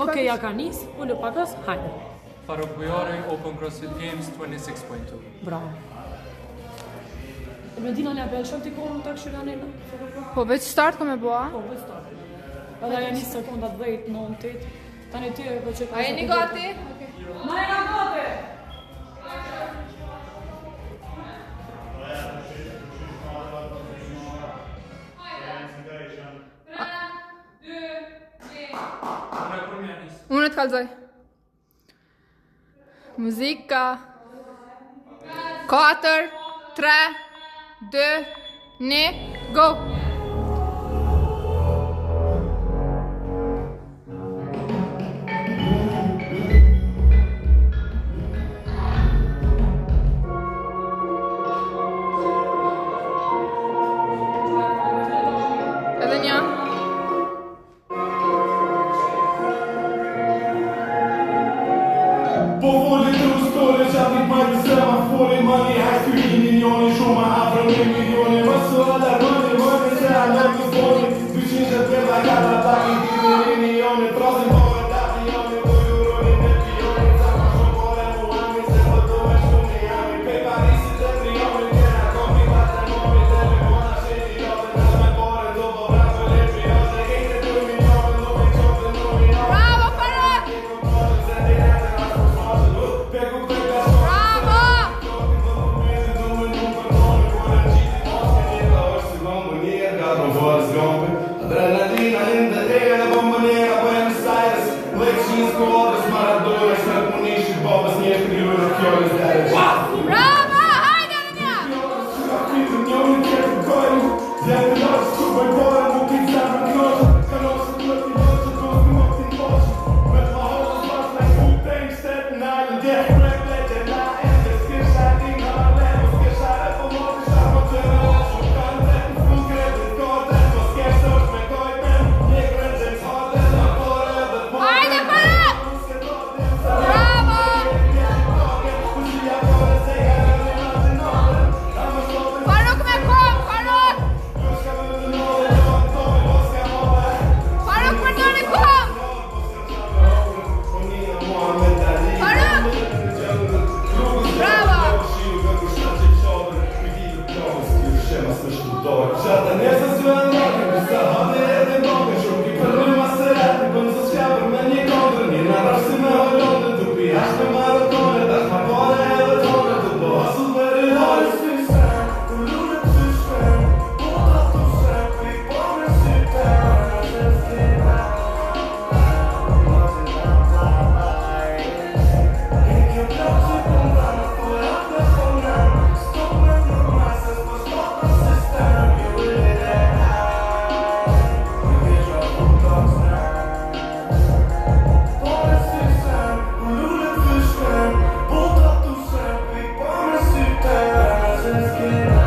Okej, ja ka nis, ullu pakas, hajde. Faruk Bujari, Open CrossFit Games 26.2. Bravo. Medina një belë shumë t'i kohë në të këshyra nëjnë? Po veç start ka me bua? Po, veç start. Edhe aja një sekundat 10, 9, 8. Tani ty e po që ka... A jeni gati? Ma e nga gati! Unë të kalzoj. Muzika. 4, 3, 2, 1, go! Edhe një. Po voli të ustore qatë i majtë semafore mani hajtë ty 1 milioni shumë afro 1 milioni Mësë alarmoni mëjtë se alarmë të boni 200 pella kata taki t'i 1 milioni Trozin pore da milioni ujuroni me pioni Zama shumë pore muami se po dove shumë një jami Pe Parisit e trioni njena komi patre momi Te me mona sheti jote Në me pore do po brazo le triote Kejte 2 milioni nuk e qote 1 milioni Bravo, Faruk! Adrenalina in the air, bombonera, Buenos Aires Lekçiniz kovarız, Maradona, Snap munishit, babas nje krijuar fjallës dere Bravo! Hajde edhe një! Kritë njoni tjetë gojnë Zjetë lojës, ku bëjbore, mu kitë zemër knoqë Kanosë të të loqë, kosë më të poqë Me të mahoqës pas në Wu-Tang, Staten Island Yeah, rap legend, na ende S'kisha ti nga Harlem, s'kisha rap o moti Sharma të rëllë, kanë të në funkretit Kote, mos keshtë është me kojten Njekre James Harden, akore dhe të mojten Hajde, Faruk! Bravo! Faruk me kom, Faruk! Faruk përdoni kom! Faruk! Bravo! Gjata njësë së në rrati, kësa hati e dhe ngongë Shumë ki përru maserati, bënë së shkjabër me një kondër Një në rrashti me hollondë, të pi ashtë me maratone Tash ma pare e dhe tone, të po asu me rilojë Si sen, të lune të shpen, po da të shep I pare si ten, që s'kina I kjo plak që pëndam, po rrate pëndam Stop me normaj, se s'po stop në sistem You really there You get your foot dogs now Pare si sen, ku lune të shpen Po da të shep, I pare si ten, që s'kina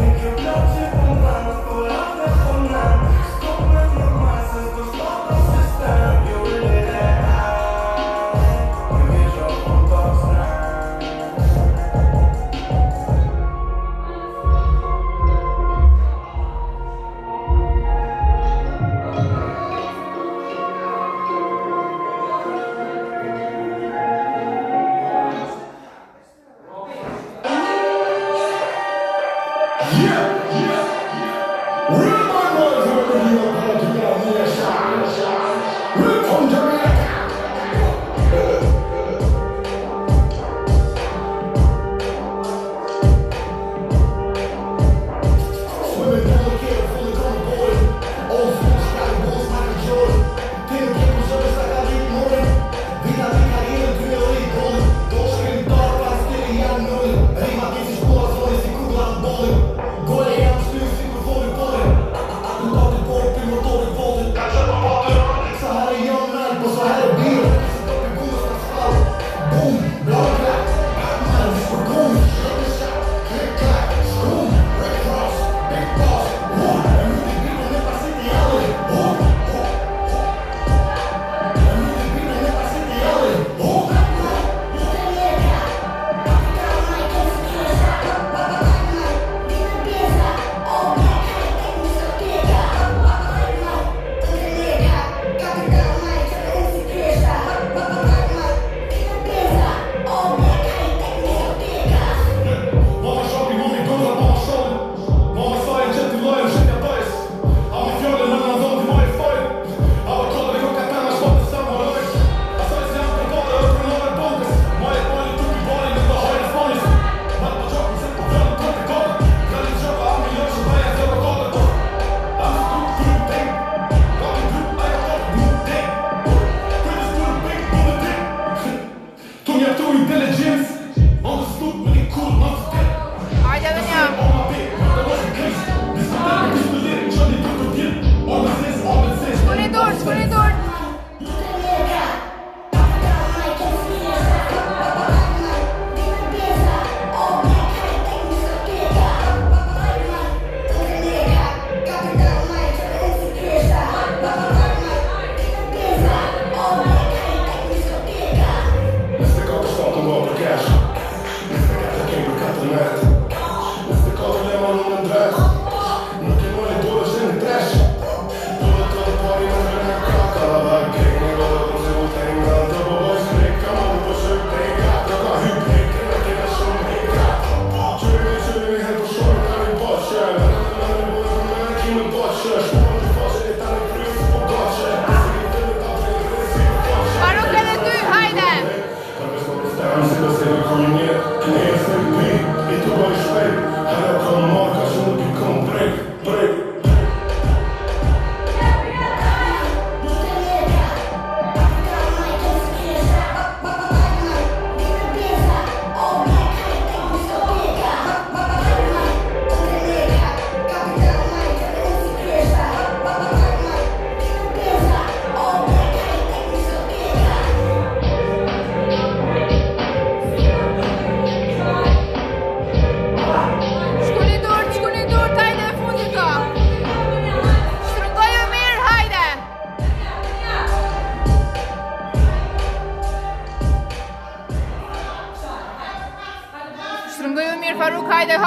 I kjo plak që pëndam, po rrate pëndam Stop me normaj, se s'po stop në sistem You really there You get your foot dogs now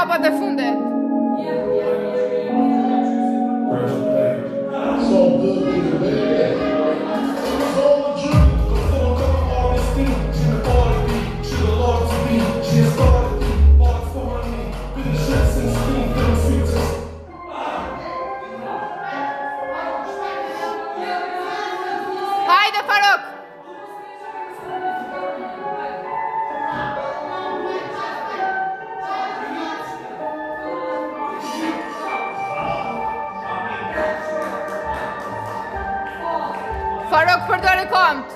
hapat e fundit. So good, baby. So the truth, still coming all this thing. She been ordered me, she the Lord to me. She has started me, bought for me. Been the shit since being feeling sweetest. Hajde Farok. Farok përdori komt.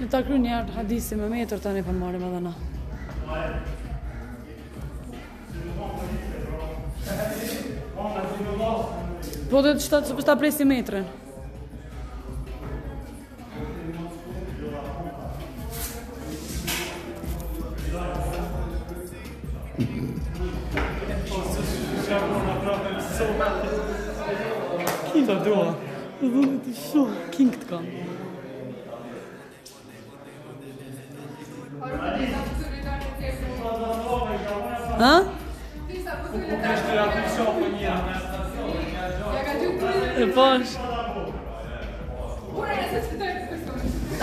ta kry njerë hadisi me metër tani për marim edhe na. Po dhe të ta presi metrin. Kita dua. Dhullë të shumë, king të kam. Ha? E pash.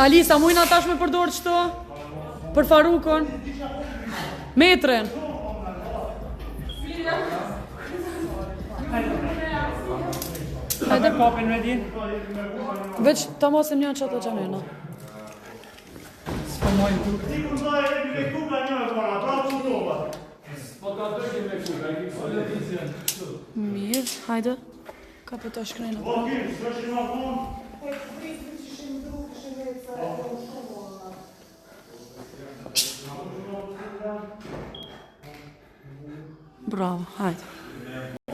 Alisa, mujna tash me përdorë qëto? Për Farukon? Metren? Hajde kapin me din. Veç ta mosim një qato qanena. S'po mojnë tu. Mirë, hajde. Ka për të shkrejnë. Bravo, hajde.